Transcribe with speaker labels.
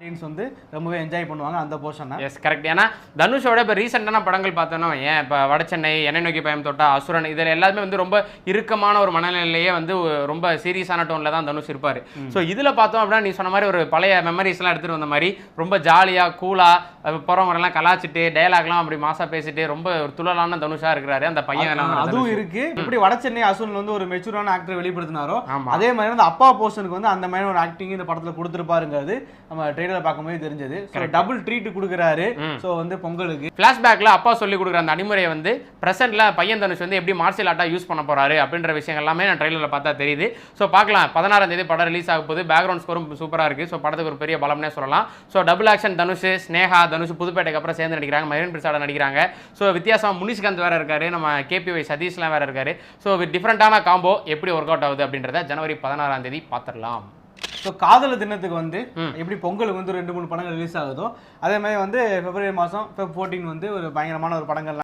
Speaker 1: வந்து ரொம்பவே என்ஜாய் பண்ணுவாங்க அந்த போர்ஷனை.
Speaker 2: Yes correct. ஏன்னா தனுஷோட இப்போ ரீசெண்டான படங்கள் பார்த்தோன்னா ஏன் இப்போ வடச்சென்னை, என்னை நோக்கி பயம் தொட்டா, அசுரன், இதில் எல்லாருமே வந்து ரொம்ப இறுக்கமான ஒரு மனநிலையே வந்து ரொம்ப சீரியஸான டோனில் தான் தனுஷ் இருப்பார். ஸோ இதில் பார்த்தோம் அப்படின்னா நீ சொன்ன மாதிரி ஒரு பழைய மெமரிஸ்லாம் எடுத்துகிட்டு வந்த மாதிரி ரொம்ப ஜாலியாக கூலாக போகிறவங்கலாம் கலாச்சிட்டு டயலாக்லாம் அப்படி மாசா பேசிட்டு ரொம்ப ஒரு துளலான தனுஷாக இருக்கிறாரு அந்த பையன்.
Speaker 1: அதுவும் இருக்கு. இப்படி வடச்சென்னை அசுரன் வந்து ஒரு மெச்சூரான ஆக்டர் வெளிப்படுத்தினாரோ அதே மாதிரி வந்து அப்பா போர்ஷனுக்கு வந்து அந்த மாதிரி ஒரு ஆக்டிங் இந்த படத்தில் கொடுத்துருப்பாருங்கிறது நம்ம ட்ரெய்லர் பார்க்கும்போது தெரிஞ்சது. டபுள் ட்ரீட் கொடுக்குறாரு. ஸோ வந்து பொங்கலுக்கு ஃபிளாஷ்பேக்ல அப்பா சொல்லி கொடுக்குற அந்த அடிமுறையை வந்து பிரசன்ட்ல பையன் தனுஷ் வந்து எப்படி மார்ஷியல் ஆர்ட்டா யூஸ் பண்ண போறாரு அப்படின்ற விஷயங்கள் எல்லாமே நான் ட்ரெய்லர்ல பார்த்தா தெரியுது. ஸோ பார்க்கலாம். 16ஆம் தேதி படம் ரிலீஸ் ஆக போகுது. பேக்ரவுண்ட் ஸ்கோரும் சூப்பரா இருக்கு. ஸோ படத்துக்கு ஒரு பெரிய பலம்னே சொல்லலாம். So double action Dhanush, Sneha, Dhanush புதுப்பேட்டைக்கு அப்புறம் சேர்ந்து நடிக்கிறாங்க. மரியன் பிரசாட நடிக்கிறாங்க. ஸோ வித்தியாசம் முனிஷ்காந்த் வேற இருக்காரு, நம்ம கேபிஒய் சதீஷ்லாம் வேற இருக்காரு. ஸோ டிஃப்ரெண்டான காம்போ எப்படி ஒர்க் அவுட் ஆகுது அப்படின்றத ஜனவரி 16ஆம் தேதி பார்த்துடலாம். ஸோ காதலர் தினத்துக்கு வந்து எப்படி பொங்கலுக்கு வந்து 2-3 படங்கள் ரிலீஸ் ஆகுதோ அதே மாதிரி வந்து பிப்ரவரி மாதம் Feb 14 வந்து ஒரு பயங்கரமான ஒரு படங்கள்